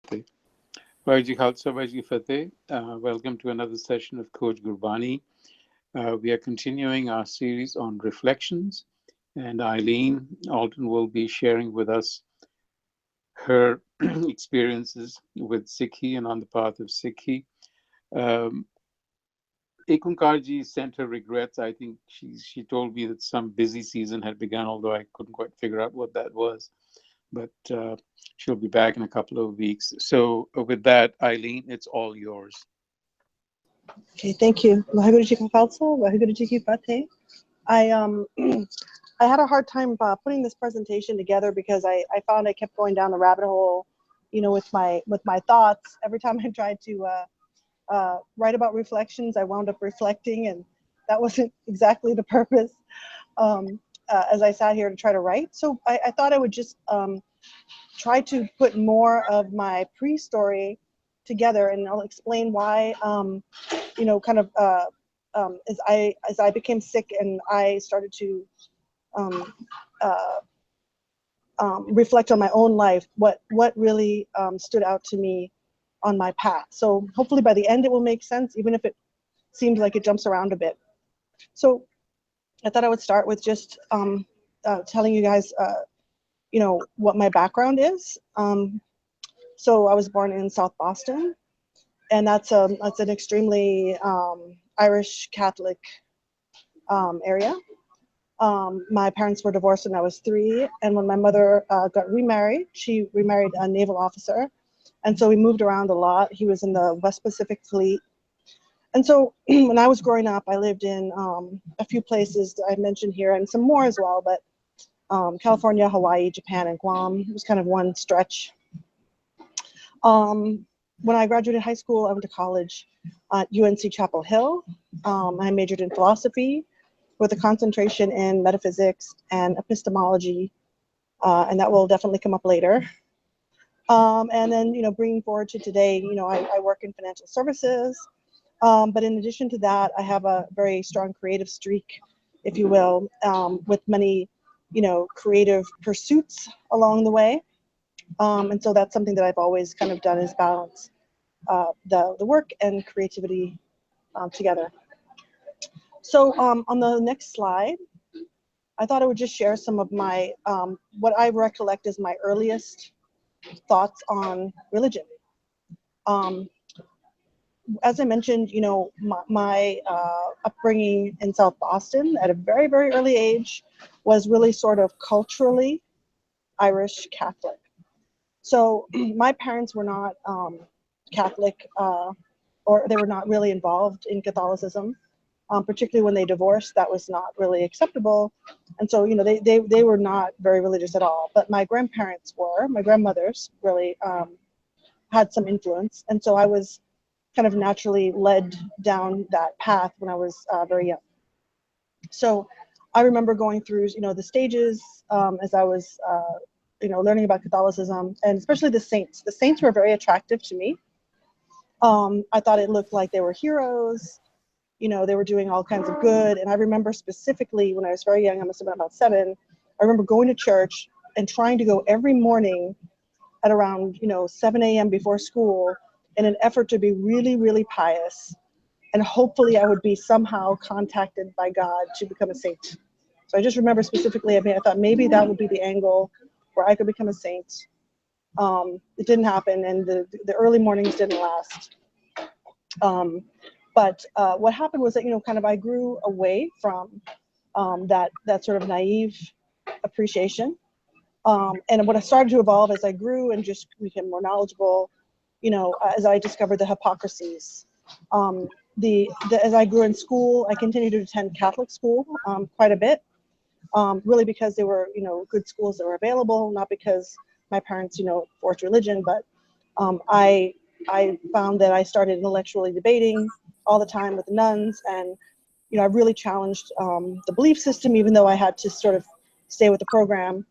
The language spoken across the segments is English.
Fateh. Vaji Khalsa, Vaji Fateh. Welcome to another session of Coach Gurbani. We are continuing our series on reflections, and Eileen Alton will be sharing with us her experiences with Sikhi and on the path of Sikhi. Um, Ekunkarji sent her regrets. I think she told me that some busy season had begun, although I couldn't quite figure out what that was. But she'll be back in a couple of weeks. So with that, Eileen, it's all yours. Okay, thank you. Waheguru Ji Ka Khalsa, Waheguru Ji Ki Fateh. I I had a hard time putting this presentation together because I found I kept going down the rabbit hole, with my thoughts. Every time I tried to write about reflections, I wound up reflecting, and that wasn't exactly the purpose as I sat here to try to write. So I thought I would just try to put more of my pre-story together, and I'll explain why. As I became sick and I started to um, uh, reflect on my own life, what really stood out to me on my path. So hopefully by the end it will make sense, even if it seems like it jumps around a bit. So I thought I would start with just telling you guys, what my background is. So I was born in South Boston, and that's an extremely Irish Catholic area. My parents were divorced when I was 3, and when my mother got remarried, she remarried a naval officer, and so we moved around a lot. He was in the West Pacific Fleet, and so when I was growing up, I lived in a few places that I mentioned here, and some more as well, but California, Hawaii, Japan, and Guam. It was kind of one stretch. When I graduated high school, I went to college at UNC Chapel Hill. I majored in philosophy with a concentration in metaphysics and epistemology, and that will definitely come up later. And then, bringing forward to today, I work in financial services, but in addition to that, I have a very strong creative streak, if you will, with many, creative pursuits along the way. And so that's something that I've always kind of done, is balance the work and creativity together. So on the next slide, I thought I would just share some of my, what I recollect as my earliest thoughts on religion. As I mentioned, my upbringing in South Boston at a very, very early age was really sort of culturally Irish Catholic. So my parents were not Catholic, or they were not really involved in Catholicism. Particularly when they divorced, that was not really acceptable. And so, they were not very religious at all. But my grandparents were, my grandmothers really had some influence. And so I was kind of naturally led down that path when I was very young. So I remember going through, the stages as I was, learning about Catholicism, and especially the saints. The saints were very attractive to me. I thought it looked like they were heroes. They were doing all kinds of good. And I remember specifically when I was very young, I must have been about 7, I remember going to church and trying to go every morning at around, 7 a.m. before school in an effort to be really, really pious. And hopefully I would be somehow contacted by God to become a saint. So I just remember specifically, I thought maybe that would be the angle where I could become a saint. It didn't happen, and the early mornings didn't last. But what happened was that, kind of I grew away from that sort of naive appreciation. And what I started to evolve as I grew and just became more knowledgeable, as I discovered the hypocrisies. As I grew in school, I continued to attend Catholic school quite a bit, really because they were, good schools that were available, not because my parents, forced religion, but I found that I started intellectually debating all the time with the nuns, and I really challenged the belief system, even though I had to sort of stay with the program.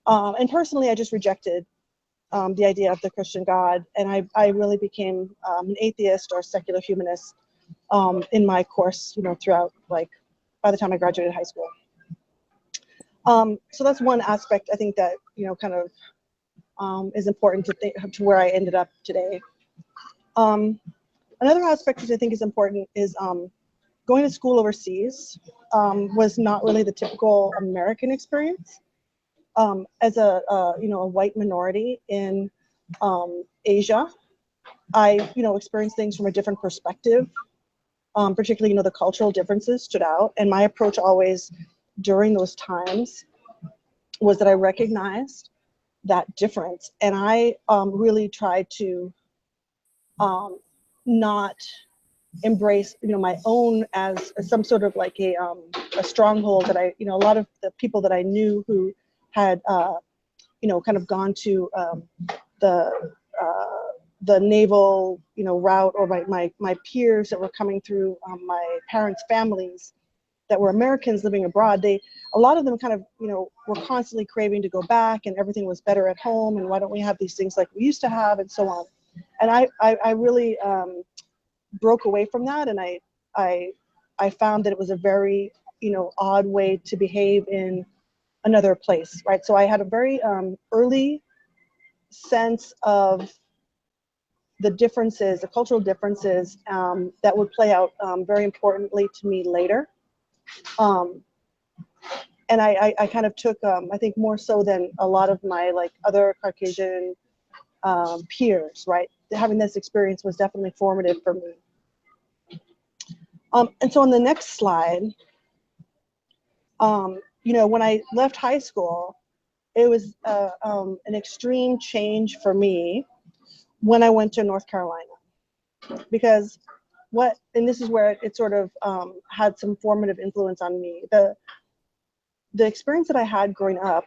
And personally, I just rejected the idea of the Christian God, and I really became an atheist or secular humanist in my course, throughout, like, by the time I graduated high school. So that's one aspect I think that, kind of is important to where I ended up today. Another aspect which I think is important is going to school overseas was not really the typical American experience. As a a white minority in Asia, I experienced things from a different perspective. Particularly, the cultural differences stood out, and my approach always during those times was that I recognized that difference, and I really tried to not embrace my own as some sort of like a stronghold that a lot of the people that I knew who had kind of gone to the the naval route, or my peers that were coming through my parents' families that were Americans living abroad, a lot of them kind of were constantly craving to go back, and everything was better at home, and why don't we have these things like we used to have, and so on. And I really broke away from that, and I found that it was a very odd way to behave in another place, right? So I had a very early sense of the differences, the cultural differences that would play out very importantly to me later. And I kind of took, I think more so than a lot of my other Caucasian peers, right? Having this experience was definitely formative for me. And so on the next slide, when I left high school, it was an extreme change for me when I went to North Carolina, because and this is where it sort of had some formative influence on me. The experience that I had growing up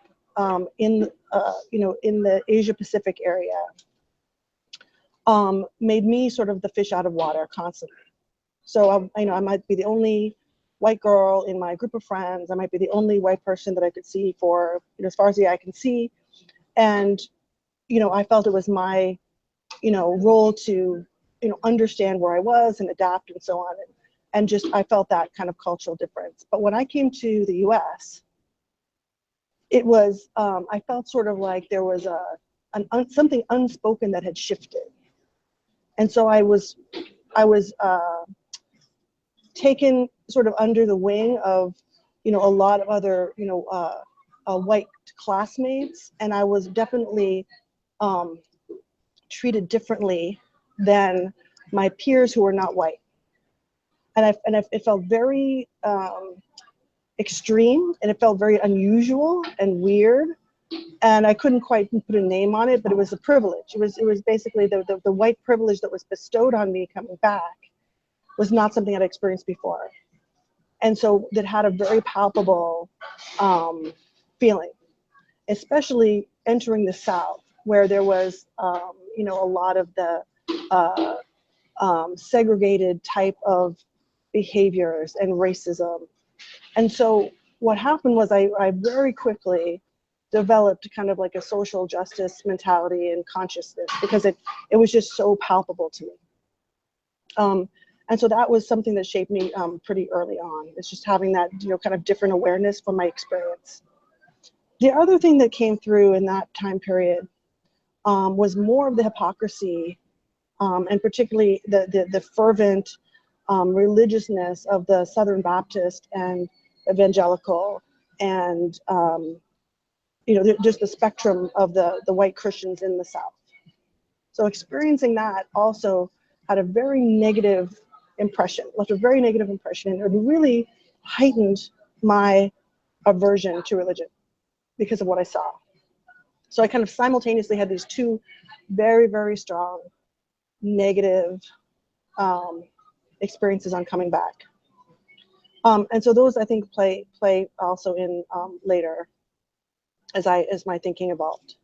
in the Asia Pacific area made me sort of the fish out of water constantly. So I might be the only white girl in my group of friends. I might be the only white person that I could see for as far as the eye can see, and I felt it was my role to understand where I was and adapt and so on, and just I felt that kind of cultural difference. But when I came to the U.S., it was I felt sort of like there was something unspoken that had shifted, and so I was taken sort of under the wing of a lot of other white classmates, and I was definitely treated differently than my peers who were not white, and it felt very extreme, and it felt very unusual and weird, and I couldn't quite put a name on it, but it was a privilege. It was basically the white privilege that was bestowed on me coming back was not something I'd experienced before, and so that had a very palpable feeling, especially entering the South, where there was a lot of the segregated type of behaviors and racism. And so what happened was I very quickly developed kind of like a social justice mentality and consciousness, because it was just so palpable to me. And so that was something that shaped me pretty early on. It's just having that kind of different awareness from my experience. The other thing that came through in that time period was more of the hypocrisy, and particularly the fervent religiousness of the Southern Baptist and evangelical, and just the spectrum of the white Christians in the South. So experiencing that also had a very negative impression, left a very negative impression, and it really heightened my aversion to religion because of what I saw. So I kind of simultaneously had these two very, very strong negative experiences on coming back. And so those, I think, play also in later as my thinking evolved.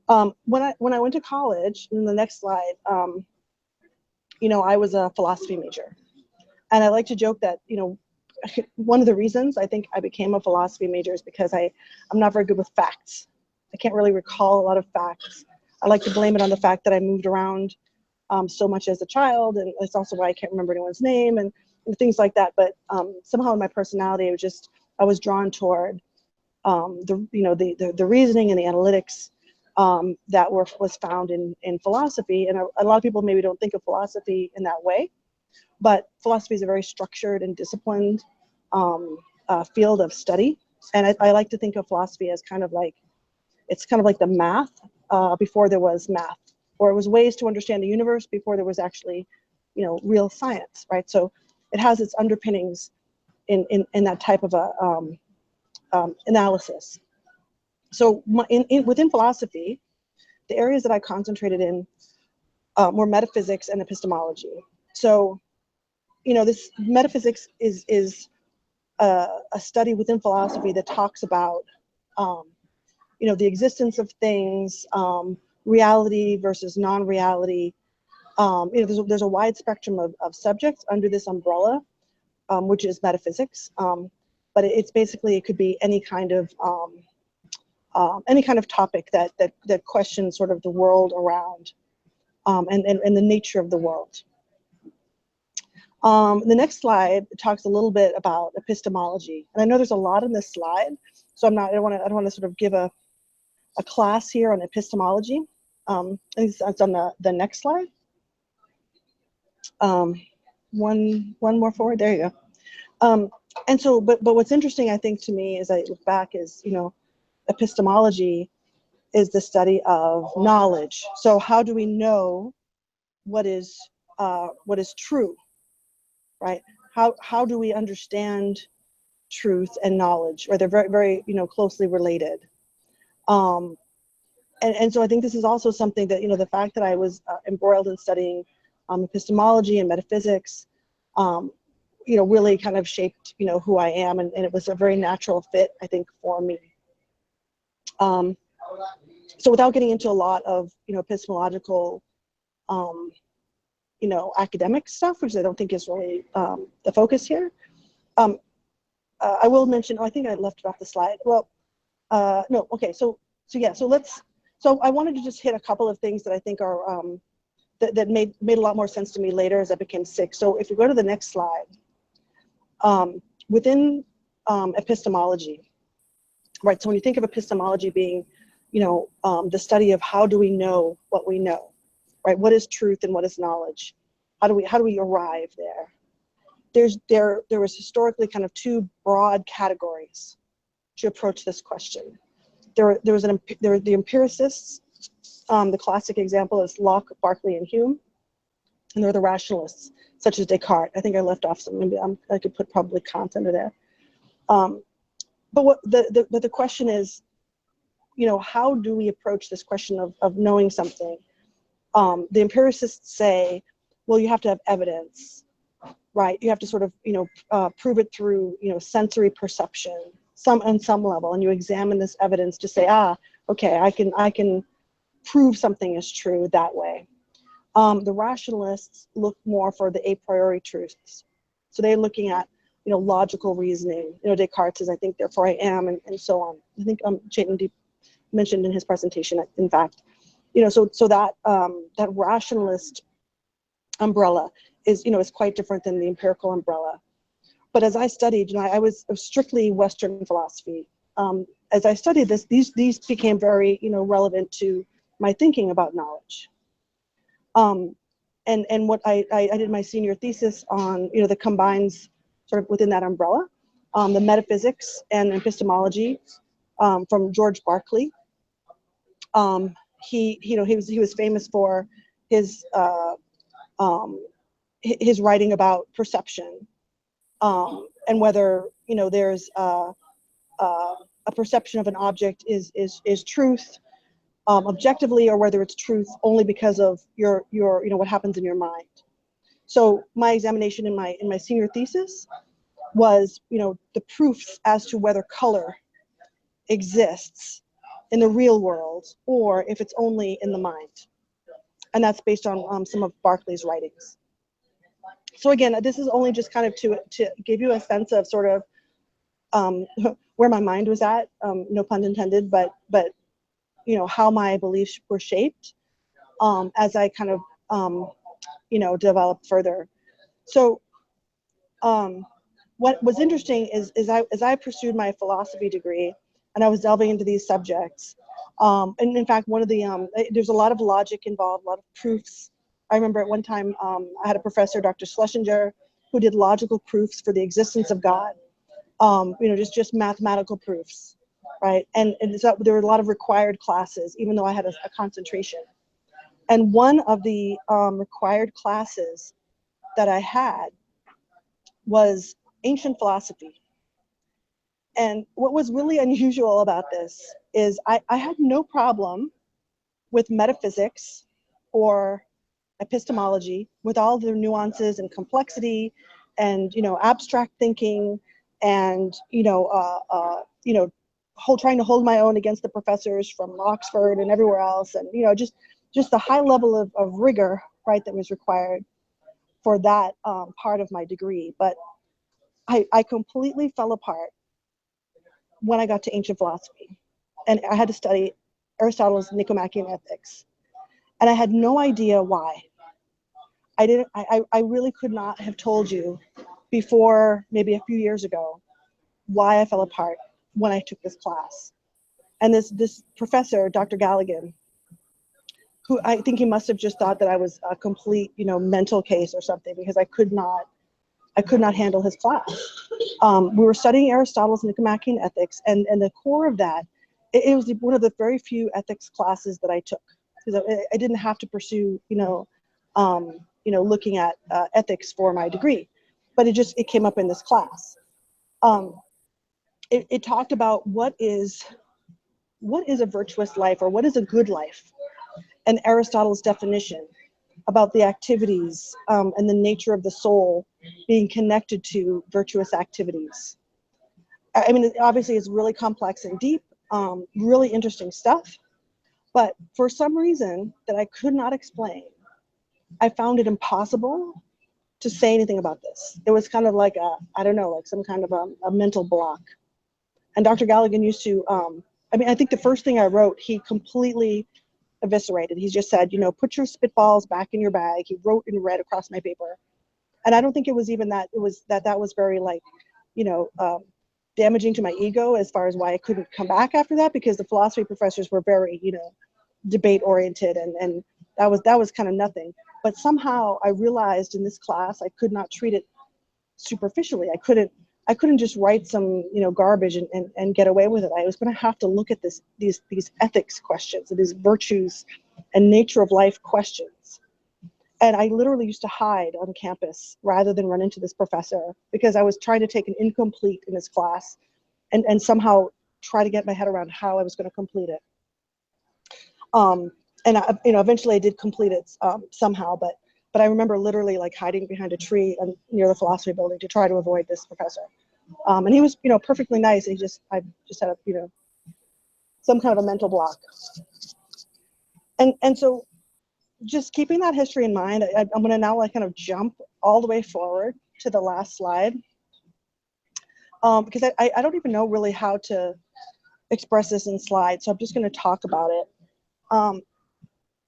When I went to college, in the next slide, I was a philosophy major, and I like to joke that one of the reasons I think I became a philosophy major is because I'm not very good with facts. I can't really recall a lot of facts. I like to blame it on the fact that I moved around so much as a child, and it's also why I can't remember anyone's name and things like that. But somehow in my personality, I was drawn toward the reasoning and the analytics that was found in philosophy. And a lot of people maybe don't think of philosophy in that way, but philosophy is a very structured and disciplined field of study. And I like to think of philosophy as kind of like, it's kind of like the math before there was math, or it was ways to understand the universe before there was actually, real science, right? So it has its underpinnings in that type of a analysis. So within philosophy, the areas that I concentrated in were metaphysics and epistemology. So, this metaphysics is a study within philosophy that talks about, the existence of things, reality versus non-reality. There's a wide spectrum of subjects under this umbrella, which is metaphysics. But it's basically, it could be any kind of topic that questions sort of the world around, and the nature of the world. The next slide talks a little bit about epistemology, and I know there's a lot in this slide, so I don't want to sort of give a class here on epistemology. I think it's on the next slide. One more forward. There you go. And so, but what's interesting, I think, to me, as I look back, is epistemology is the study of knowledge. So how do we know what is true, right? How do we understand truth and knowledge, or they're very, very closely related. And so I think this is also something that the fact that I was embroiled in studying epistemology and metaphysics, really kind of shaped who I am, and it was a very natural fit, I think, for me. So without getting into a lot of epistemological academic stuff, which I don't think is really the focus here, I will mention, I think I left it off the slide. Well, no, okay, so I wanted to just hit a couple of things that I think are that made a lot more sense to me later as I became sick. So if we go to the next slide, within epistemology, right? So when you think of epistemology being, the study of how do we know what we know, right? What is truth and what is knowledge? How do we arrive there? There was historically kind of two broad categories to approach this question. There were the empiricists. The classic example is Locke, Berkeley, and Hume, and there are the rationalists, such as Descartes. I think I left off some. Maybe I could put probably Kant under there. But what the question is, how do we approach this question of knowing something? The empiricists say, well, you have to have evidence, right? You have to sort of prove it through sensory perception, on some level, and you examine this evidence to say, okay, I can prove something is true that way. The rationalists look more for the a priori truths, so they're looking at logical reasoning. Descartes says, I think, therefore I am, and so on. I think Chetan mentioned in his presentation, in fact, so that that rationalist umbrella is quite different than the empirical umbrella. But as I studied, I was strictly Western philosophy. As I studied this, these became very relevant to my thinking about knowledge. And what I did my senior thesis on, that combines sort of within that umbrella, the metaphysics and epistemology from George Berkeley. He was famous for his writing about perception, and whether there's a perception of an object is truth objectively, or whether it's truth only because of your what happens in your mind. So my examination in my senior thesis was the proofs as to whether color exists in the real world or if it's only in the mind, and that's based on some of Berkeley's writings. So again, this is only just kind of to give you a sense of sort of where my mind was at, no pun intended, but how my beliefs were shaped as I kind of developed further. So what was interesting is as I pursued my philosophy degree and I was delving into these subjects, And in fact, one of the, there's a lot of logic involved, a lot of proofs. I remember at one time, I had a professor, Dr. Schlesinger, who did logical proofs for the existence of God. Just mathematical proofs, right? And so there were a lot of required classes, even though I had a concentration. And one of the required classes that I had was ancient philosophy. And what was really unusual about this is I had no problem with metaphysics or epistemology, with all their nuances and complexity and, abstract thinking and, trying to hold my own against the professors from Oxford and everywhere else. And, just the high level of rigor, right, that was required for that part of my degree. But I completely fell apart when I got to ancient philosophy, and I had to study Aristotle's Nicomachean Ethics, and I had no idea why. I really could not have told you before maybe a few years ago why I fell apart when I took this class. And this professor, Dr. Galligan, who I think he must have just thought that I was a complete, mental case or something, because I could not handle his class. We were studying Aristotle's Nicomachean Ethics, and the core of that, it was one of the very few ethics classes that I took, because I didn't have to pursue, looking at ethics for my degree, but it came up in this class. It talked about what is a virtuous life, or what is a good life, and Aristotle's definition about the activities and the nature of the soul being connected to virtuous activities. I mean, obviously it's really complex and deep, really interesting stuff, but for some reason that I could not explain, I found it impossible to say anything about this. It was kind of like some kind of a mental block. And Dr. Galligan used to, I think the first thing I wrote, he completely eviscerated. He just said, put your spitballs back in your bag. He wrote in red across my paper. And I don't think it was even that. It was that was very damaging to my ego, as far as why I couldn't come back after that, because the philosophy professors were very, debate oriented, and that was kind of nothing. But somehow I realized in this class I could not treat it superficially. I couldn't just write some garbage and get away with it. I was going to have to look at these ethics questions, these virtues and nature of life questions. And I literally used to hide on campus rather than run into this professor, because I was trying to take an incomplete in his class and somehow try to get my head around how I was going to complete it. Eventually I did complete it somehow, but I remember literally hiding behind a tree near the philosophy building to try to avoid this professor. And he was, perfectly nice. I just had some kind of a mental block. And so just keeping that history in mind, I'm going to now kind of jump all the way forward to the last slide, because I don't even know really how to express this in slides. So I'm just going to talk about it.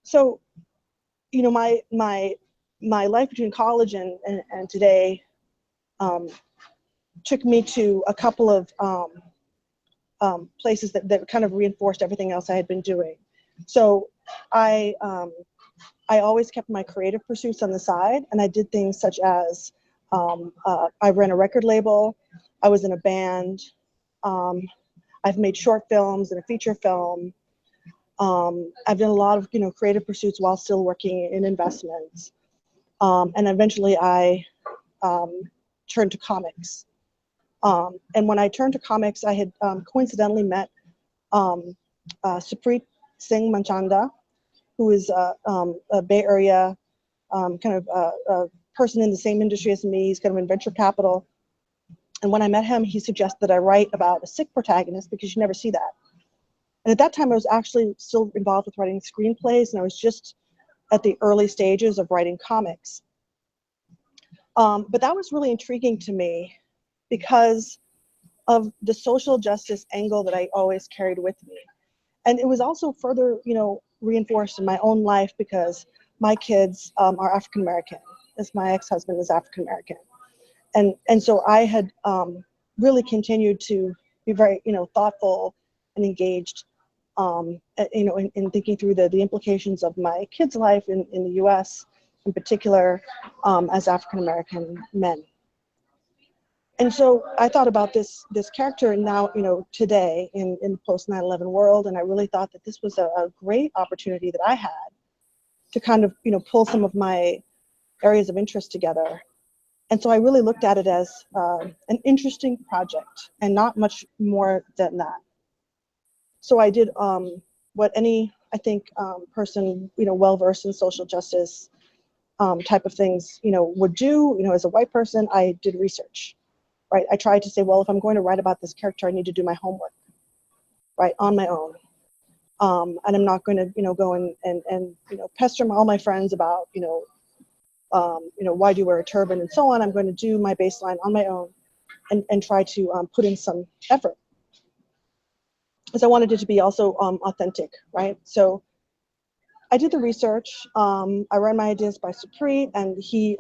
So, my life between college and today took me to a couple of places that kind of reinforced everything else I had been doing. So I always kept my creative pursuits on the side, and I did things such as I ran a record label, I was in a band, I've made short films and a feature film. I've done a lot of creative pursuits while still working in investments, and eventually I turned to comics. And when I turned to comics, I had coincidentally met Supreet Singh Manchanda, who is a Bay Area kind of a person in the same industry as me. He's kind of in venture capital. And when I met him, he suggested that I write about a Sikh protagonist, because you never see that. And at that time, I was actually still involved with writing screenplays, and I was just at the early stages of writing comics. But that was really intriguing to me because of the social justice angle that I always carried with me. And it was also further, reinforced in my own life, because my kids are African American, as my ex-husband is African American. And so I had really continued to be very, thoughtful and engaged you know, in thinking through the implications of my kids' life in the U.S. in particular, as African-American men. And so I thought about this character now, you know, today in the post 9/11 world, and I really thought that this was a great opportunity that I had to kind of, you know, pull some of my areas of interest together. And so I really looked at it as an interesting project and not much more than that. So I did what any, I think, person, you know, well-versed in social justice type of things, you know, would do. You know, as a white person, I did research, right? I tried to say, well, if I'm going to write about this character, I need to do my homework, right, on my own. And I'm not going to, you know, go and you know, pester all my friends about, you know, why do you wear a turban and so on. I'm going to do my baseline on my own and try to put in some effort, because I wanted it to be also authentic, right? So I did the research. I ran my ideas by Supreet, and he,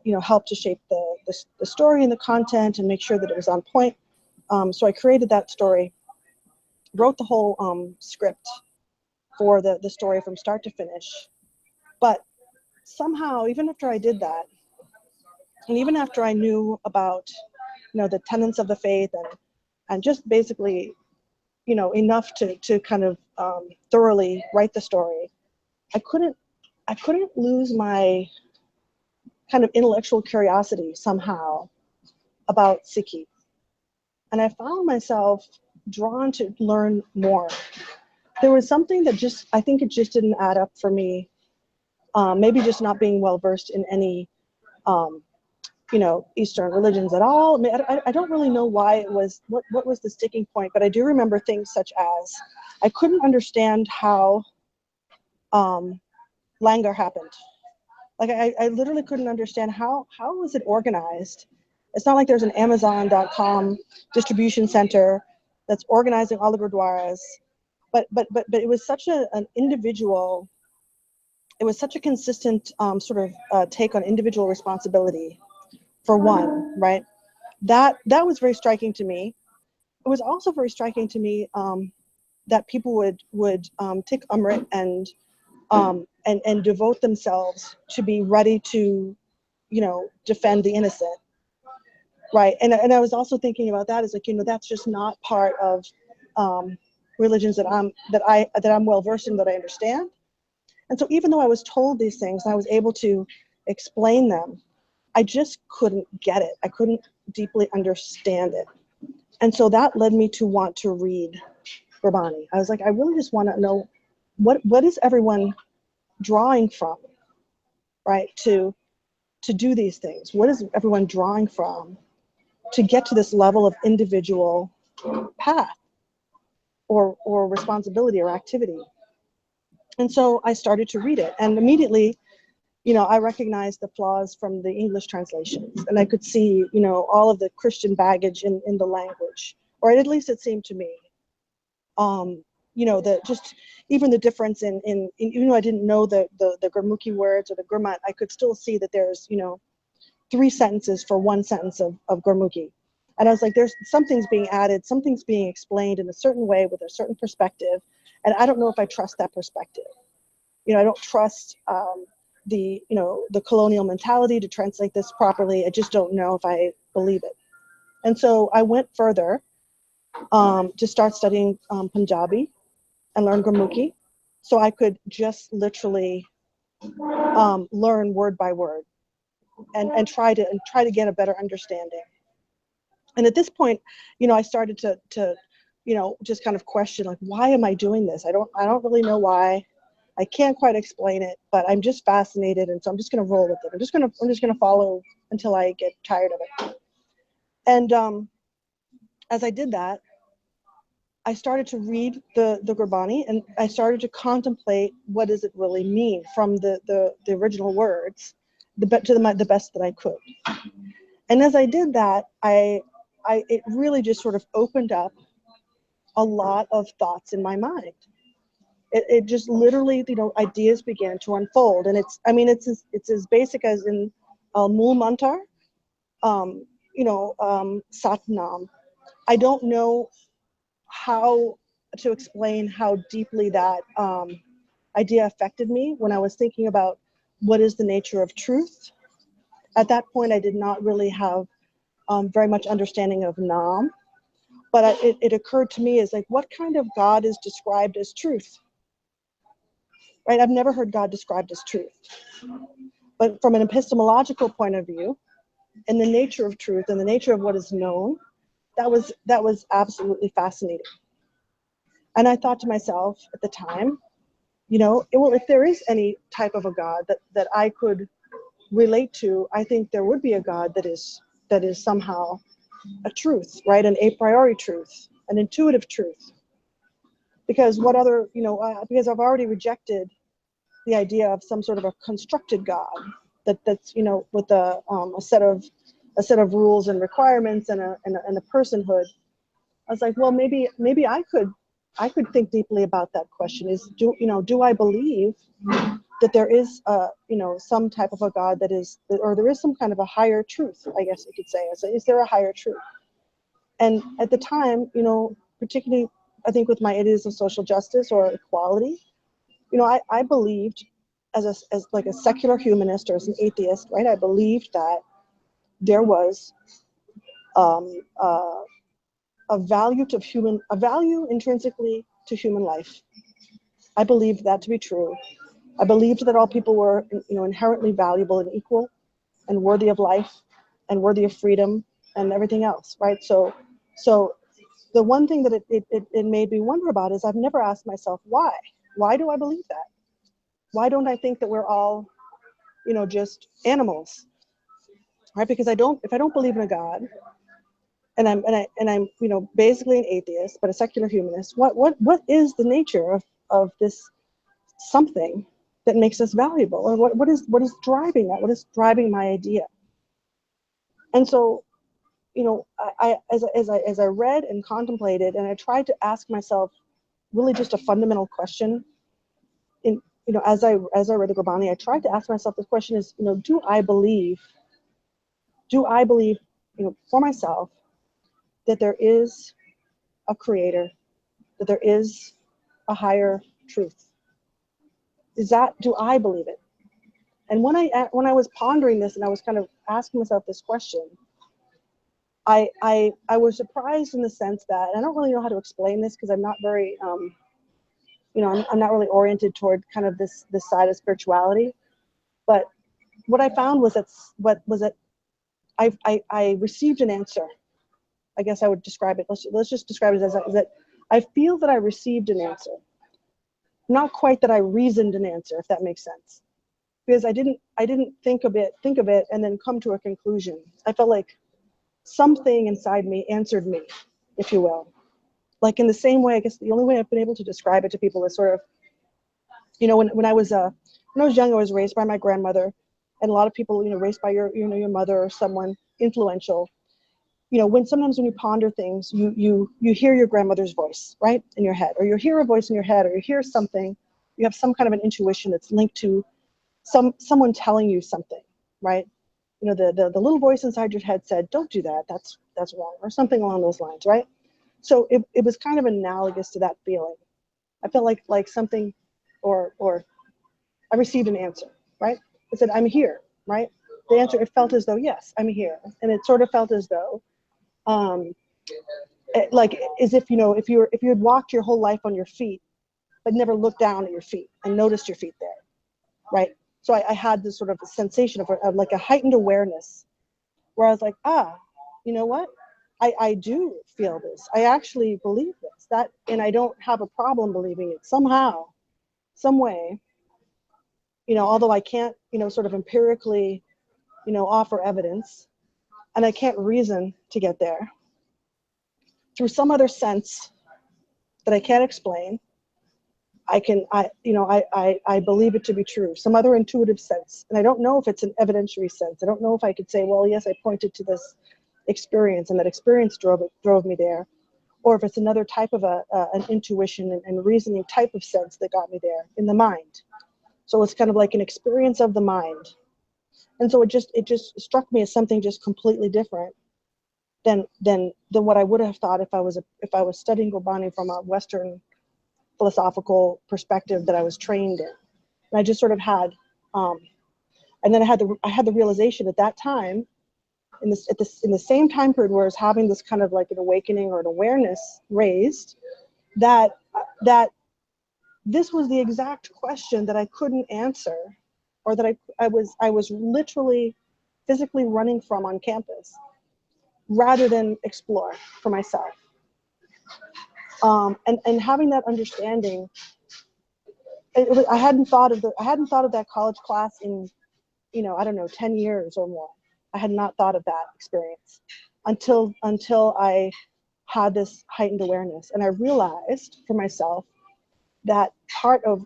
you know, helped to shape the story and the content and make sure that it was on point. So I created that story, wrote the whole script for the story from start to finish. But somehow, even after I did that, and even after I knew about, you know, the tenets of the faith and just basically, you know, enough to kind of thoroughly write the story, I couldn't lose my kind of intellectual curiosity somehow about Sikhi. And I found myself drawn to learn more. There was something that just, I think it just didn't add up for me. Maybe just not being well versed in any, you know, Eastern religions at all. I mean, I don't really know why it was, what was the sticking point, but I do remember things such as I couldn't understand how Langar happened. Like I literally couldn't understand how was it organized. It's not like there's an Amazon.com distribution center that's organizing all the gurdwaras, but it was such an individual. It was such a consistent sort of take on individual responsibility for one, right? That was very striking to me. It was also very striking to me that people would take Amrit and devote themselves to be ready to, you know, defend the innocent, right? And I was also thinking about that as like, you know, that's just not part of religions that I'm well versed in, that I understand. And so even though I was told these things and I was able to explain them, I just couldn't get it. I couldn't deeply understand it. And so that led me to want to read Gurbani. I was like, I really just want to know what is everyone drawing from, right, to do these things? What is everyone drawing from to get to this level of individual path or responsibility or activity? And so I started to read it, and immediately, you know, I recognized the flaws from the English translations, and I could see, you know, all of the Christian baggage in the language, or at least it seemed to me. You know, just even the difference in even though I didn't know the Gurmukhi words or the Gurmat, I could still see that there's, you know, 3 sentences for 1 sentence of Gurmukhi. And I was like, there's something's being added, something's being explained in a certain way with a certain perspective, and I don't know if I trust that perspective. You know, I don't trust the, you know, the colonial mentality to translate this properly. I just don't know if I believe it. And so I went further to start studying Punjabi and learn Gurmukhi, so I could just literally learn word by word and try to get a better understanding. And at this point, you know, I started to you know, just kind of question, like, why am I doing this? I don't really know why. I can't quite explain it, but I'm just fascinated, and so I'm just going to roll with it. I'm just going to follow until I get tired of it. And as I did that, I started to read the Gurbani, and I started to contemplate what does it really mean from the original words, the best that I could. And as I did that, it really just sort of opened up a lot of thoughts in my mind. It just literally, you know, ideas began to unfold, and it's as basic as in Mool Mantar, you know, Satnam. I don't know how to explain how deeply that idea affected me when I was thinking about what is the nature of truth. At that point, I did not really have very much understanding of Nam, but it occurred to me as like, what kind of God is described as truth? Right? I've never heard God described as truth. But from an epistemological point of view, and the nature of truth and the nature of what is known, that was absolutely fascinating. And I thought to myself at the time, well, if there is any type of a God that I could relate to, I think there would be a God that is somehow a truth, right? An a priori truth, an intuitive truth. Because what other, because I've already rejected the idea of some sort of a constructed God that's with a set of rules and requirements and a personhood. I was like, well, maybe I could think deeply about that question. Do I believe that there is some type of a God or there is some kind of a higher truth, I guess you could say. Is there a higher truth? And at the time, particularly I think with my ideas of social justice or equality, I believed as like a secular humanist or as an atheist, right? I believed that there was a value intrinsically to human life. I believed that to be true. I believed that all people were, inherently valuable and equal and worthy of life and worthy of freedom and everything else, right? So the one thing that it made me wonder about is I've never asked myself why. Why do I believe that? Why don't I think that we're all, just animals, right? Because if I don't believe in a God, and I'm basically an atheist but a secular humanist, what is the nature of this something that makes us valuable, or what is driving that? What is driving my idea? And so, as I read and contemplated, and I tried to ask myself really just a fundamental question. As I read the Gurbani, I tried to ask myself this question: is do I believe for myself that there is a creator, that there is a higher truth? Do I believe it? And when I was pondering this and I was kind of asking myself this question, I was surprised in the sense that, and I don't really know how to explain this because I'm not very, I'm not really oriented toward kind of this side of spirituality. But what I found was that I received an answer. I guess I would describe it. Let's just describe it as that I feel that I received an answer. Not quite that I reasoned an answer, if that makes sense. Because I didn't think of it and then come to a conclusion. I felt like something inside me answered me, if you will. Like in the same way, I guess the only way I've been able to describe it to people is sort of, when I was young, I was raised by my grandmother, and a lot of people, raised by your mother or someone influential. Sometimes when you ponder things, you hear your grandmother's voice, right, in your head, or you hear a voice in your head, or you hear something, you have some kind of an intuition that's linked to someone telling you something, right? The little voice inside your head said, don't do that, that's wrong, or something along those lines, right? So it was kind of analogous to that feeling. I felt like something, or I received an answer, right? It said, I'm here, right? The answer, it felt as though, yes, I'm here. And it sort of felt as though, like as if, if you had walked your whole life on your feet, but never looked down at your feet and noticed your feet there, right? So I had this sort of sensation of like a heightened awareness where I was like, you know what? I do feel this. I actually believe this, and I don't have a problem believing it somehow, some way, although I can't, sort of empirically, offer evidence, and I can't reason to get there. Through some other sense that I can't explain, I believe it to be true, some other intuitive sense. And I don't know if it's an evidentiary sense. I don't know if I could say, well, yes, I pointed to this experience and that experience drove me there, or if it's another type of an intuition and reasoning type of sense that got me there in the mind. So it's kind of like an experience of the mind. And so it just struck me as something just completely different. than what I would have thought if I was studying Gurbani from a Western philosophical perspective that I was trained in. And I just sort of had, and then I had the realization at that time, in the same time period where I was having this kind of like an awakening or an awareness raised, that this was the exact question that I couldn't answer, or that I was literally physically running from on campus, rather than explore for myself. And having that understanding, I hadn't thought of that college class in, I don't know, 10 years or more. I had not thought of that experience until I had this heightened awareness, and I realized for myself that part of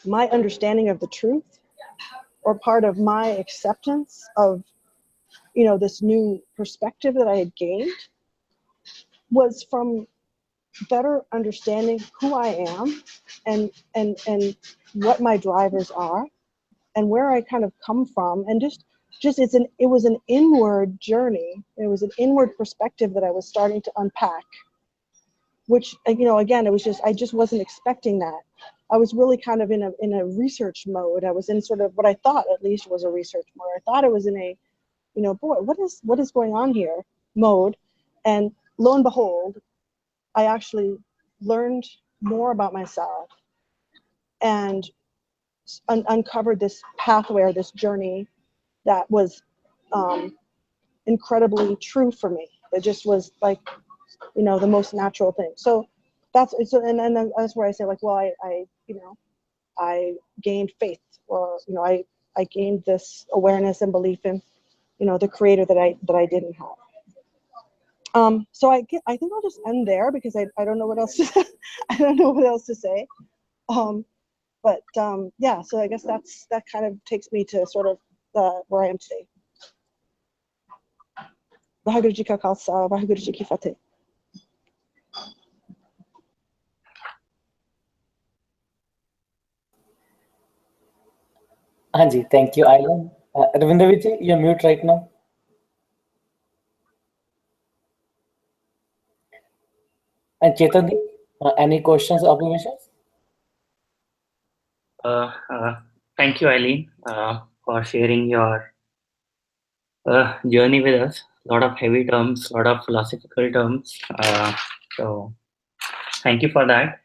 my understanding of the truth, or part of my acceptance of, this new perspective that I had gained, was from better understanding who I am, and what my drivers are, and where I kind of come from, and just it was an inward journey. It was an inward perspective that I was starting to unpack, which, again, it was just, I just wasn't expecting that. I was really kind of in a research mode. I was in sort of what I thought at least was a research mode. I thought it was in a, boy, what is going on here mode. And lo and behold, I actually learned more about myself and uncovered this pathway, or this journey that was incredibly true for me. It just was like, the most natural thing. So and then that's where I say, like, well, I gained faith, or I gained this awareness and belief in, the creator that I didn't have. So I think I'll just end there, because I don't know what else to I don't know what else to say. But yeah, so I guess that kind of takes me to sort of where I am today. Vaheguru Ji Ka Khalsa, Vaheguru Ji Ki Fateh. Hanji, thank you, Aileen. Ravinder Vijay, you're mute right now. And Chetan, any questions or observations? Thank you, Eileen, for sharing your journey with us. A lot of heavy terms, a lot of philosophical terms. So thank you for that.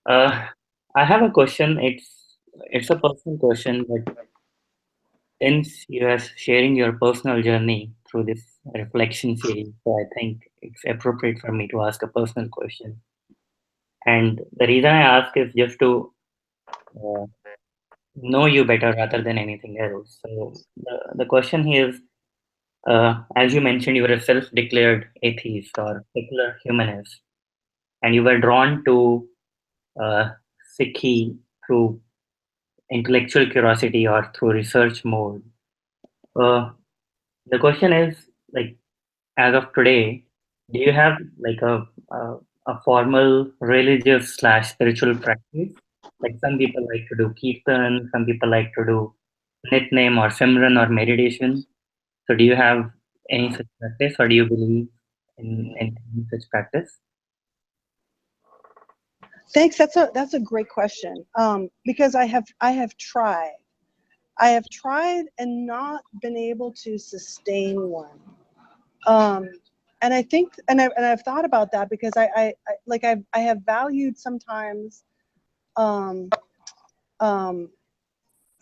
I have a question. It's a personal question, but since you are sharing your personal journey through this reflection series, so I think it's appropriate for me to ask a personal question. And the reason I ask is just to know you better rather than anything else. So the question here is, as you mentioned, you were a self-declared atheist or secular humanist, and you were drawn to Sikhi through intellectual curiosity or through research mode. The question is, like, as of today, do you have like a formal religious / spiritual practice? Like, some people like to do kirtan, some people like to do nitnem or simran or meditation. So do you have any such practice, or do you believe in any such practice? Thanks. That's a great question. Because I have tried and not been able to sustain one. And I think, and I've thought about that, because I have valued sometimes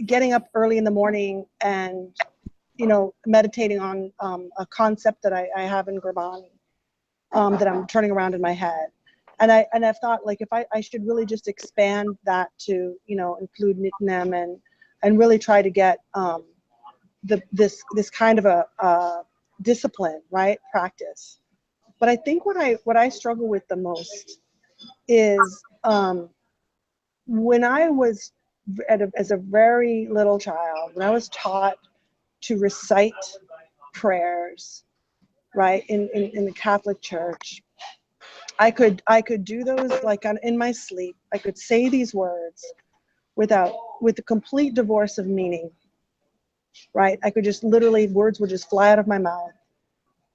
getting up early in the morning and meditating on a concept that I have in Gurbani, that I'm turning around in my head. And I've thought, like, if I should really just expand that to include nitnem and really try to get this kind of a discipline, right, practice. But I think what I struggle with the most is when I was as a very little child, when I was taught to recite prayers, right, in the Catholic Church, I could do those like in my sleep. I could say these words with a complete divorce of meaning, right? I could just literally, words would just fly out of my mouth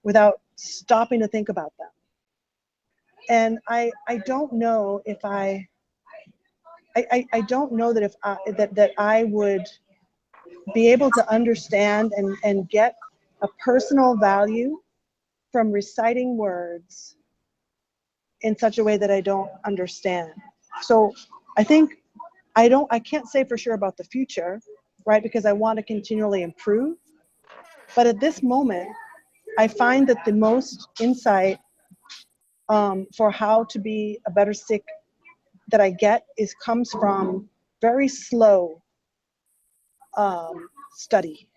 without stopping to think about them. And I don't know if I don't know that if that I would be able to understand and get a personal value from reciting words in such a way that I don't understand. So I think I can't say for sure about the future, right? Because I want to continually improve. But at this moment, I find that the most insight for how to be a better Sikh that I get comes from very slow study,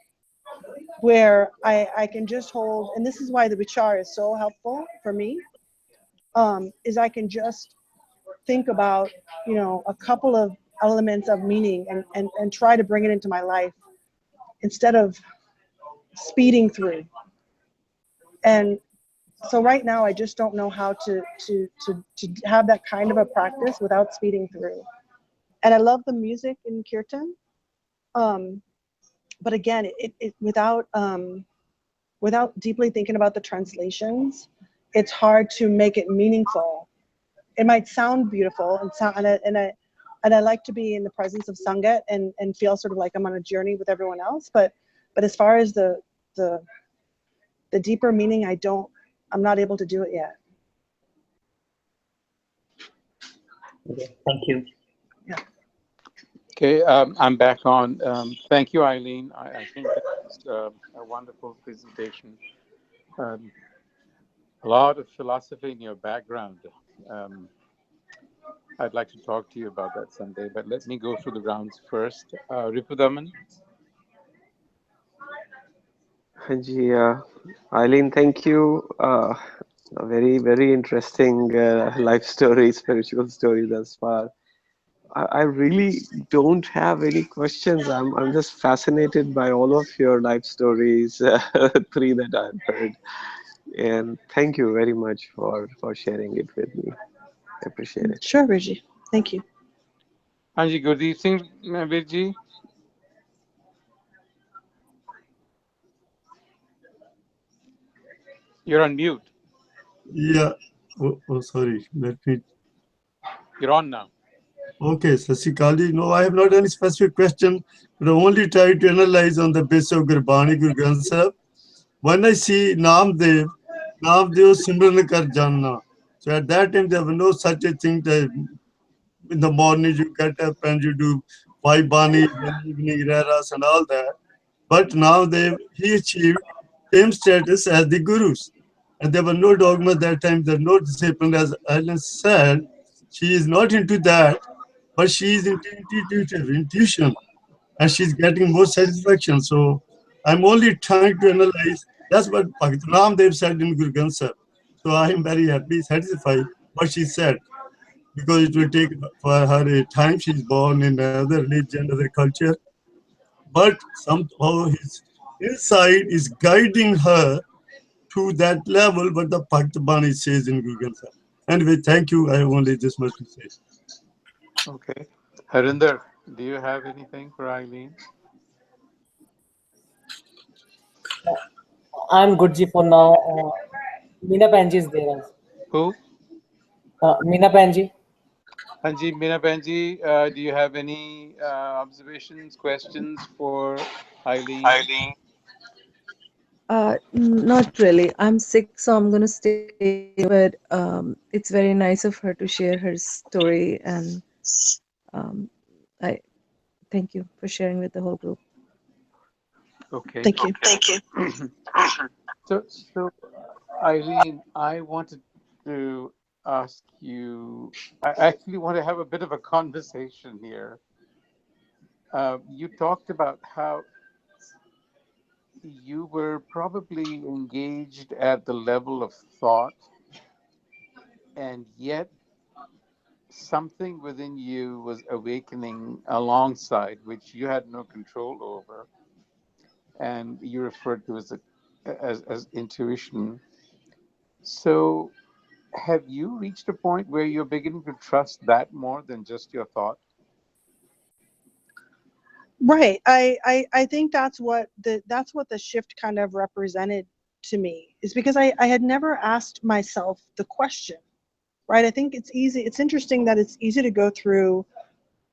where I can just hold, and this is why the vichar is so helpful for me, is I can just think about, you know, a couple of elements of meaning and try to bring it into my life instead of speeding through. And so right now I just don't know how to have that kind of a practice without speeding through. And I love the music in kirtan, but again, it without deeply thinking about the translations, it's hard to make it meaningful. It might sound beautiful and I like to be in the presence of Sangat and feel sort of like I'm on a journey with everyone else. But as far as the deeper meaning, I'm not able to do it yet. Okay, thank you. Yeah. Okay, I'm back on. Thank you, Eileen. I think that's a wonderful presentation. A lot of philosophy in your background. I'd like to talk to you about that someday, but let me go through the rounds first. Ripudaman. Ji, Eileen, thank you. A very, very interesting life story, spiritual story thus far. I really don't have any questions. I'm just fascinated by all of your life stories, 3 that I've heard. And thank you very much for sharing it with me. I appreciate it. Sure, Riji. Thank you. Anji, good evening, Virji. You're on mute. Yeah. Oh, sorry. Let me. You're on now. Okay, Sasikali. No, I have not any specific question, but I only try to analyze on the basis of Gurbani, Guru Granth Sahib. When I see Namdev Simran Kar Janna. So at that time, there was no such a thing that in the morning you get up and you do 5 Bani, evening Raras and all that. But now he achieved same status as the Gurus. And there were no dogma at that time, there was no discipline, as Ellen said. She is not into that, but she is into intuition, and she's getting more satisfaction. So I'm only trying to analyze. That's what Bhakt Ramdev said in Guru Granth Sahib. So I am very happy, satisfied what she said, because it will take for her a time. She's born in another religion, another culture, but somehow his insight is guiding her to that level. But the Bhakt Bani says in Guru Granth Sahib. Anyway, thank you. I have only this much to say. Okay. Harinder, do you have anything for Eileen? I'm good ji for now. Meena Panji is there also. Who? Meena Panji. Anji, Meena Panji, do you have any observations, questions for Eileen? Not really. I'm sick, so I'm gonna stay. But it's very nice of her to share her story, and I thank you for sharing with the whole group. Okay. Thank you. So Eileen, I wanted to ask you, I actually want to have a bit of a conversation here. You talked about how you were probably engaged at the level of thought, and yet something within you was awakening alongside, which you had no control over, and you referred to as intuition. So have you reached a point where you're beginning to trust that more than just your thought? Right. I think that's what the shift kind of represented to me is because I had never asked myself the question, right? I think it's interesting that it's easy to go through,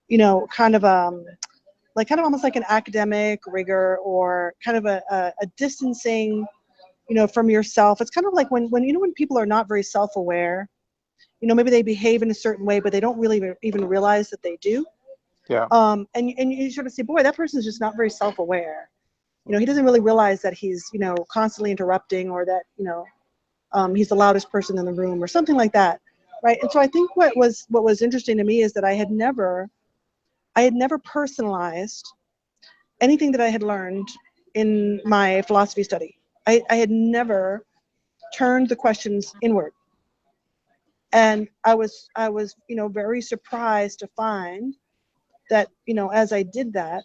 you know, kind of almost like an academic rigor, or kind of a distancing, you know, from yourself. It's kind of like when you know, when people are not very self-aware, you know, maybe they behave in a certain way, but they don't really even realize that they do. Yeah. And you sort of say, boy, that person is just not very self-aware. You know, he doesn't really realize that he's, you know, constantly interrupting, or that, you know, he's the loudest person in the room, or something like that, right? And so I think what was interesting to me is that I had never personalized anything that I had learned in my philosophy study. I had never turned the questions inward. And I was, you know, very surprised to find that, you know, as I did that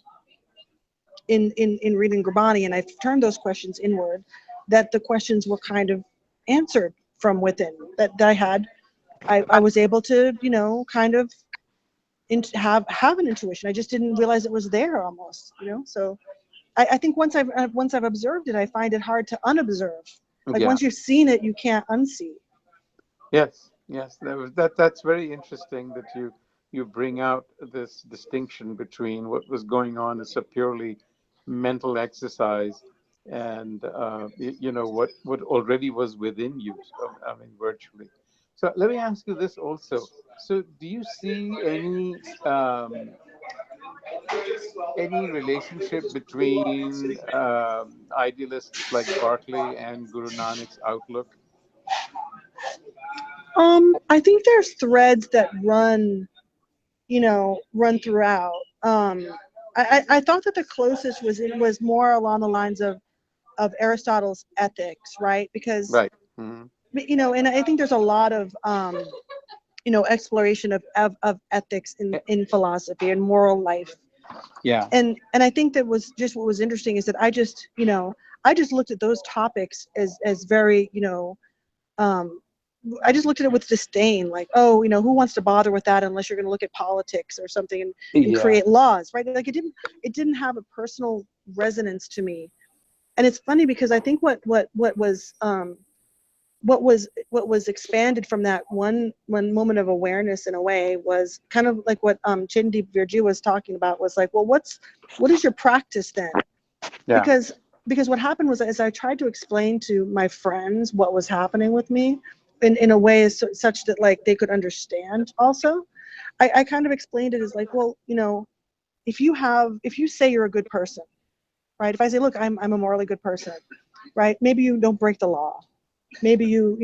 in reading Gurbani, and I've turned those questions inward, that the questions were kind of answered from within, that I was able to, you know, kind of have an intuition. I just didn't realize it was there almost, you know. So I think once I've observed it, I find it hard to unobserve. Like, Yeah. once you've seen it, you can't unsee. Yes, that's very interesting that you bring out this distinction between what was going on as a purely mental exercise and you know, what already was within you. So, I mean, virtually. So let me ask you this also. So do you see any relationship between idealists like Berkeley and Guru Nanak's outlook? I think there's threads that run, you know, run throughout. I thought that the closest was more along the lines of Aristotle's ethics, right? Because, Right. Mm-hmm. you know, and I think there's a lot of you know, exploration of ethics in philosophy and moral life. Yeah. And I think that was just what was interesting, is that I just, you know, I just looked at those topics as very, you know, I just looked at it with disdain, like, oh, you know, who wants to bother with that unless you're going to look at politics or something and Yeah. create laws, right? Like, it didn't have a personal resonance to me. And it's funny because I think what was expanded from that one moment of awareness, in a way, was kind of like what Chindeep Virji was talking about, was like, well, what is your practice then? Yeah. Because what happened was, as I tried to explain to my friends what was happening with me in a way such that, like, they could understand also, I kind of explained it as like, well, you know, if you say you're a good person, right? If I say, look, I'm a morally good person, right? Maybe you don't break the law. Maybe you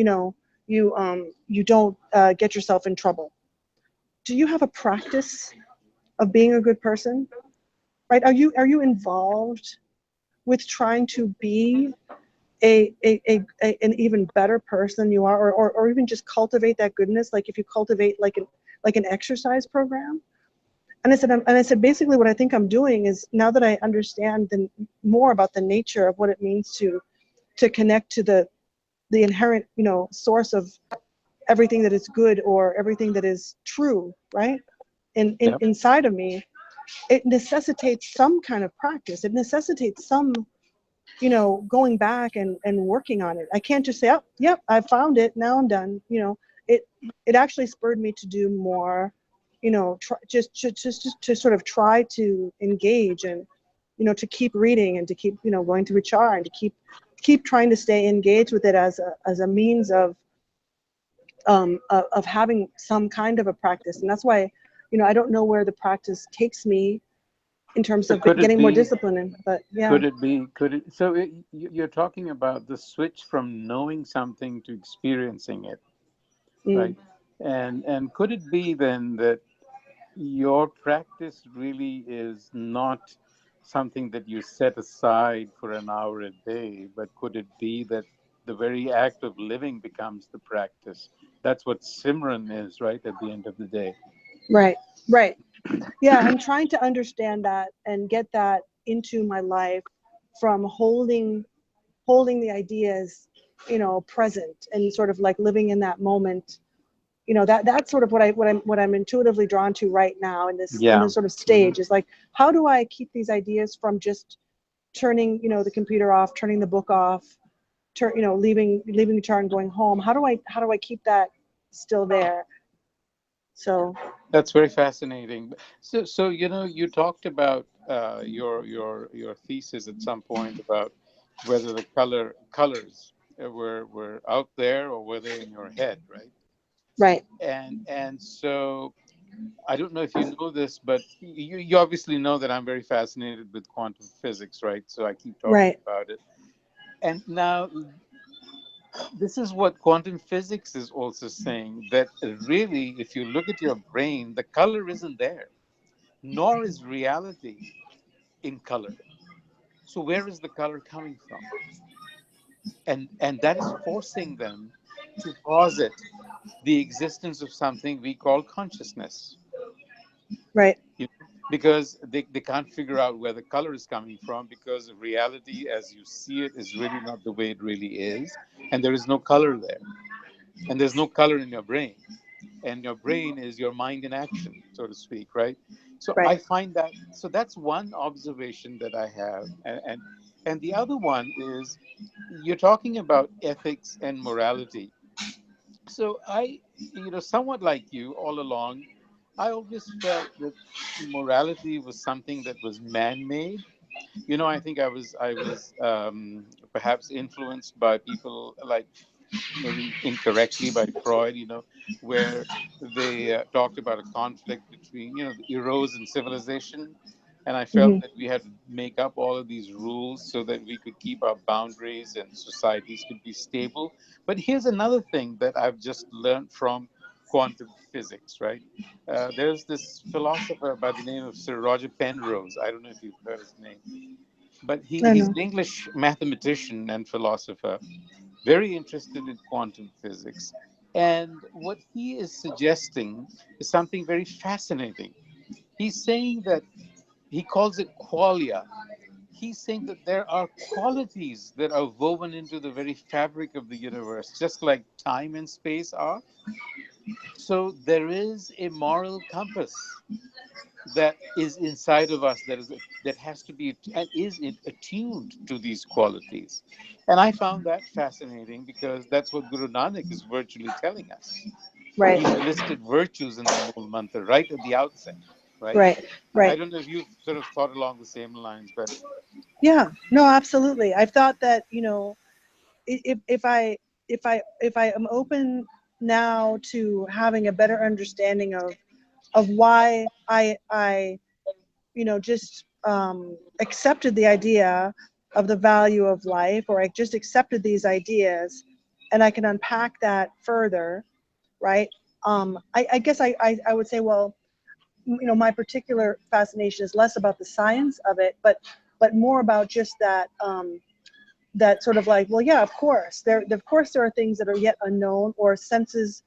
don't get yourself in trouble. Do you have a practice of being a good person, right? Are you involved with trying to be an even better person than you are, or even just cultivate that goodness? Like, if you cultivate like an exercise program. And I said, basically what I think I'm doing is, now that I understand more about the nature of what it means to connect to the inherent, you know, source of everything that is good, or everything that is true, right? Yep. Inside of me, it necessitates some kind of practice. It necessitates some, you know, going back and working on it. I can't just say, oh, yep, I found it, now I'm done. You know, it actually spurred me to do more, you know, just to sort of try to engage, and, you know, to keep reading, and to keep, you know, going through Vichar, and to keep trying to stay engaged with it as a means of having some kind of a practice. And that's why, you know, I don't know where the practice takes me in terms of getting more discipline in, but yeah. So you're talking about the switch from knowing something to experiencing it, right? And could it be then that your practice really is not something that you set aside for an hour a day, but could it be that the very act of living becomes the practice? That's what Simran is, right, at the end of the day. Right. Yeah, I'm trying to understand that and get that into my life, from holding the ideas, you know, present, and sort of like living in that moment. You know, that's sort of what I'm intuitively drawn to right now in this sort of stage, is like, how do I keep these ideas from just turning, you know, the computer off, turning the book off, turn, leaving the car and going home. How do I keep that still there? So that's very fascinating. So you talked about your thesis at some point about whether the colors were out there or were they in your head, right? right, And so I don't know if you know this, but you obviously know that I'm very fascinated with quantum physics, right? So I keep talking right, about it. And now this is what quantum physics is also saying, that really, if you look at your brain, the color isn't there, nor is reality in color. So where is the color coming from? And that is forcing them to posit the existence of something we call consciousness. right, Because they can't figure out where the color is coming from, because reality as you see it is really not the way it really is, and there is no color there, and there's no color in your brain, and your brain is your mind in action, so to speak, right? So I right, find that, so that's one observation that I have. And the other one is, you're talking about ethics and morality. So I, somewhat like you all along, I always felt that morality was something that was man-made. I think I was perhaps influenced by people like, maybe incorrectly, by Freud, where they talked about a conflict between, the eros and civilization. And I felt hmm that we had to make up all of these rules so that we could keep our boundaries and societies could be stable. But here's another thing that I've just learned from quantum physics, right? There's this philosopher by the name of Sir Roger Penrose. I don't know if you've heard his name, but I he's know, an English mathematician and philosopher, very interested in quantum physics. And what he is suggesting is something very fascinating. He's saying that, he calls it qualia. He's saying that there are qualities that are woven into the very fabric of the universe, just like time and space are. So there is a moral compass that is inside of us, that has to be and is attuned to these qualities. And I found that fascinating, because that's what Guru Nanak is virtually telling us. right, He's listed virtues in the Mool Mantra right at the outset, right? right, I right. don't know if you've sort of thought along the same lines, but Yeah, no, absolutely. I've thought that, if I am open now to having a better understanding of why I just accepted the idea of the value of life, or I just accepted these ideas, and I can unpack that further, right? I guess I would say, well, my particular fascination is less about the science of it, but more about just that sort of like, well, yeah, of course there are things that are yet unknown, or senses,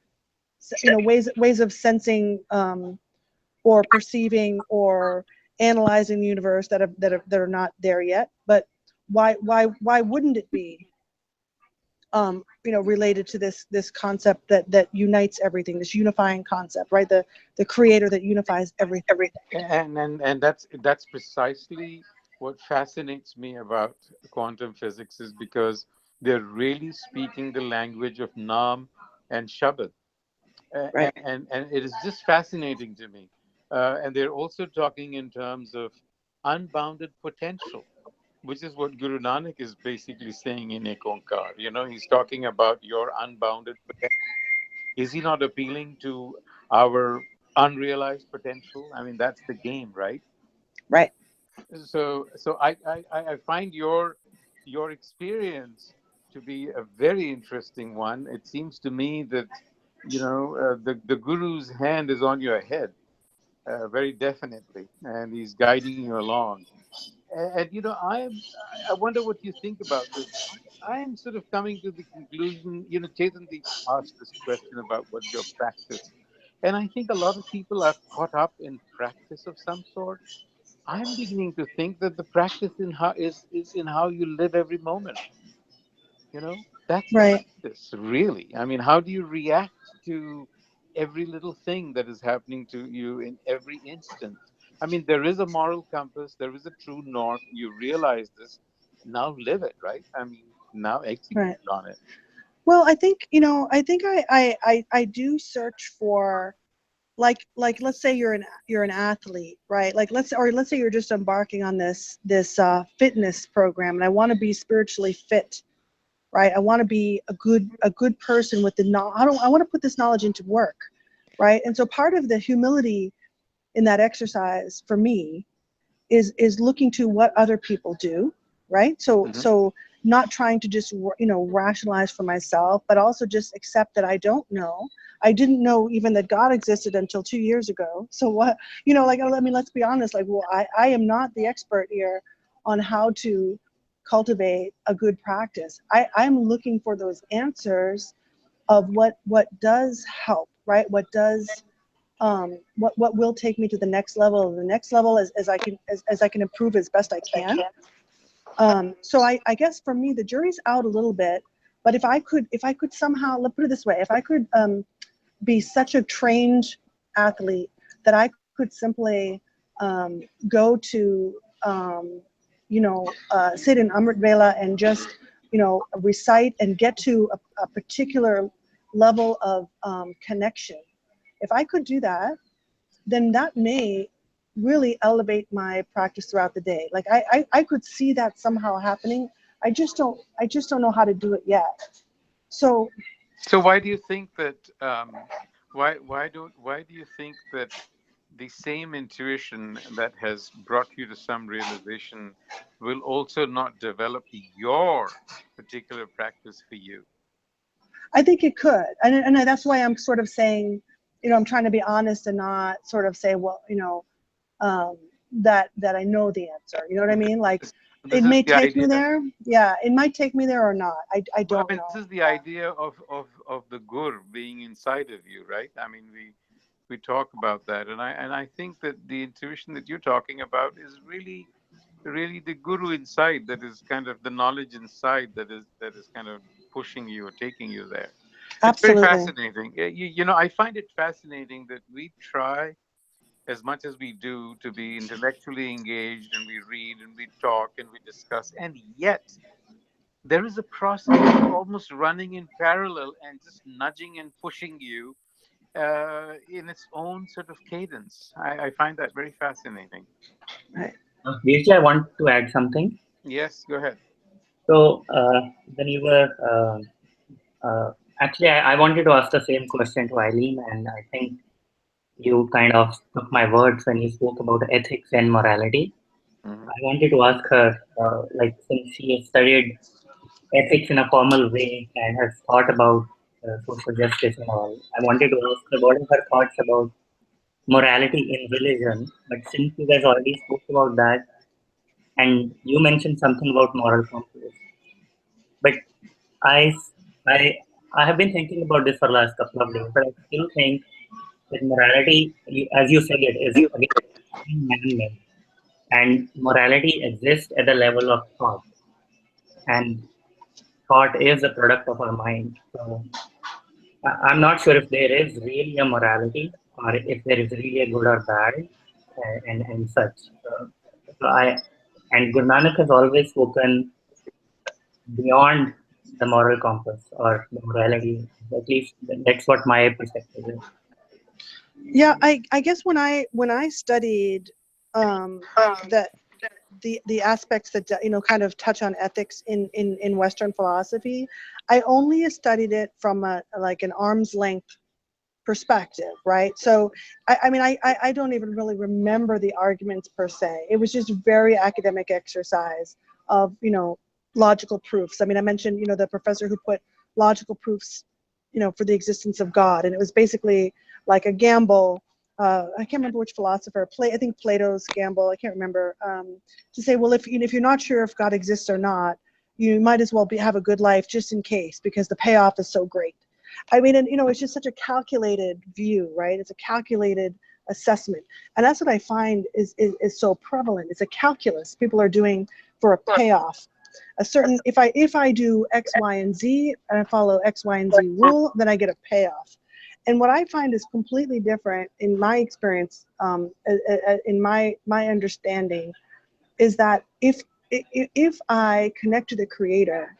ways of sensing, or perceiving, or analyzing the universe that are not there yet. But why wouldn't it be related to this concept that unites everything, this unifying concept, right? The creator that unifies everything. and that's precisely what fascinates me about quantum physics, is because they're really speaking the language of Nam and Shabad. Right, And it is just fascinating to me. And they're also talking in terms of unbounded potential, which is what Guru Nanak is basically saying in Ek Onkar. He's talking about your unbounded potential. Is he not appealing to our unrealized potential? I mean, that's the game, right? right. So I find your experience to be a very interesting one. It seems to me that the guru's hand is on your head, very definitely, and he's guiding you along. And I wonder what you think about this. I am sort of coming to the conclusion. Chetan asked this question about what's your practice, and I think a lot of people are caught up in practice of some sort. I'm beginning to think that the practice is in how you live every moment. That's the Right. practice, really. I mean, how do you react to every little thing that is happening to you in every instant? I mean, there is a moral compass, there is a true north. You realize this. Now live it, right? I mean, now execute Right. on it? Well, I think, I do search for, like let's say you're an athlete, right? Like let's say you're just embarking on this fitness program, and I want to be spiritually fit, right? I want to be a good person with the knowledge. I want to put this knowledge into work, right? And so part of the humility in that exercise for me is looking to what other people do, right? So not trying to just rationalize for myself, but also just accept that I don't know. I didn't know even that God existed until 2 years ago. So what, like, I mean, let's be honest, like, well, I am not the expert here on how to cultivate a good practice. I'm looking for those answers of what does help, right? What does what will take me to the next level. The next level as I can improve as best I can. So I guess for me the jury's out a little bit, but if I could somehow, let's put it this way, if I could be such a trained athlete that I could simply go to sit in Amrit Vela and just recite and get to a particular level of connection. If I could do that, then that may really elevate my practice throughout the day. Like I could see that somehow happening. I just don't know how to do it yet. So why do you think that? Why do you think that the same intuition that has brought you to some realization will also not develop your particular practice for you? I think it could, and that's why I'm sort of saying, I'm trying to be honest and not sort of say, well, that I know the answer. You know what I mean? Like, it may take me there. Yeah, it might take me there or not. I don't know. This is the idea of the gur being inside of you, right? I mean, we talk about that, and I think that the intuition that you're talking about is really the guru inside, that is kind of the knowledge inside that is kind of pushing you or taking you there. Absolutely. It's very fascinating. I find it fascinating that we try as much as we do to be intellectually engaged, and we read and we talk and we discuss, and yet there is a process almost running in parallel and just nudging and pushing you in its own sort of cadence. I find that very fascinating. Right. Virji, I want to add something. Yes, go ahead. So when you were actually, I wanted to ask the same question to Eileen, and I think you kind of took my words when you spoke about ethics and morality. Mm-hmm. I wanted to ask her, since she has studied ethics in a formal way and has thought about social justice and all, I wanted to ask her what are her thoughts about morality in religion. But since you guys already spoke about that, and you mentioned something about moral compass, but I have been thinking about this for the last couple of days, but I still think that morality, as you said, it is again man-made, and morality exists at the level of thought, and thought is a product of our mind. So I'm not sure if there is really a morality or if there is really a good or bad and such. And Guru Nanak has always spoken beyond the moral compass or the morality. At least that's what my perspective is. Yeah, I guess when I studied the aspects that kind of touch on ethics in Western philosophy, I only studied it from like an arm's length perspective, right? So I don't even really remember the arguments per se. It was just very academic exercise of logical proofs. I mean, I mentioned the professor who put logical proofs for the existence of God, and it was basically like a gamble. I can't remember which philosopher. I think Plato's gamble. I can't remember. To say, well, if you're not sure if God exists or not, you might as well have a good life just in case, because the payoff is so great. I mean, and it's just such a calculated view, right? It's a calculated assessment, and that's what I find is so prevalent. It's a calculus people are doing for a payoff. A certain, if I do X, Y, and Z, and I follow X, Y, and Z rule, then I get a payoff. And what I find is completely different in my experience, in my understanding, is that if I connect to the Creator,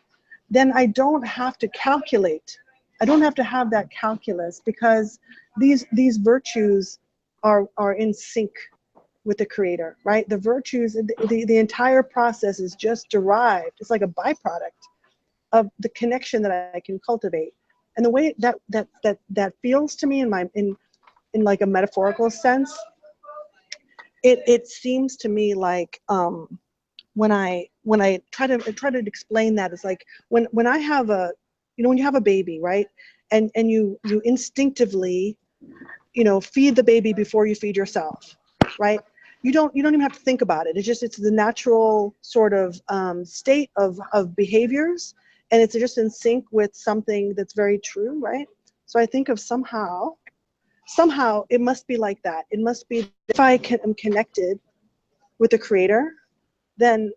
then I don't have to calculate. I don't have to have that calculus, because these virtues are in sync with the creator, right? The virtues, the entire process is just derived. It's like a byproduct of the connection that I can cultivate. And the way that feels to me in like a metaphorical sense, it seems to me like when I try to explain that, it's like when I have a, when you have a baby, right? And you instinctively, feed the baby before you feed yourself, right? You don't even have to think about it. It's the natural sort of state of behaviors, and it's just in sync with something that's very true, right? So I think of somehow it must be like that. It must be, if I am connected with the creator, then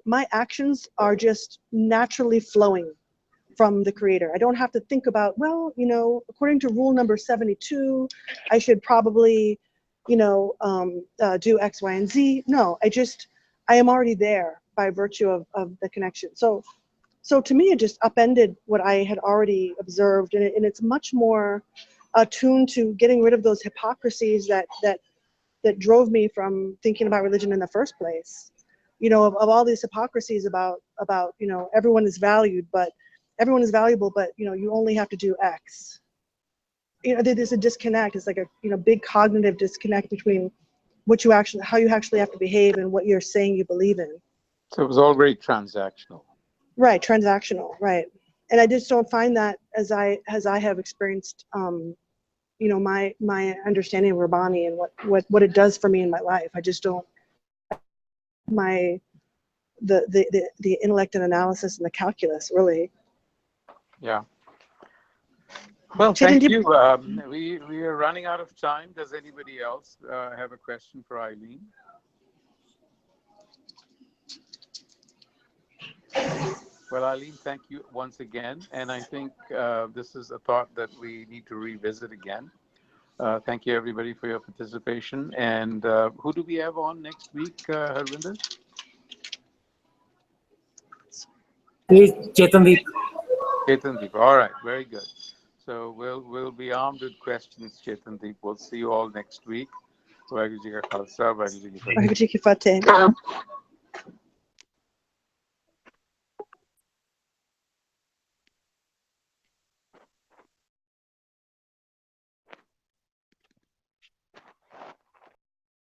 my actions are just naturally flowing from the creator. I don't have to think about, well, according to rule number 72, I should probably, do X, Y, and Z. No, I am already there by virtue of the connection. So to me, it just upended what I had already observed, and it's much more attuned to getting rid of those hypocrisies that drove me from thinking about religion in the first place. Of all these hypocrisies about everyone is valued, but everyone is valuable, but you only have to do X. There's a disconnect. It's like a big cognitive disconnect between how you actually have to behave and what you're saying you believe in. So it was all very transactional. Right, transactional, right. And I just don't find that as I have experienced my understanding of Rabbani and what it does for me in my life. I just don't, the intellect and analysis and the calculus, really. Yeah. Well, thank you. We are running out of time. Does anybody else have a question for Eileen? Well, Eileen, thank you once again. And I think this is a thought that we need to revisit again. Thank you, everybody, for your participation. And who do we have on next week, Harvinder? Chetandeep. Chetandeep. All right, very good. So we'll be armed with questions, Chetandeep. We'll see you all next week. Waheguru Ji Ka Khalsa, Waheguru Ji Ki Fateh. Waheguru Ji Ki Fateh.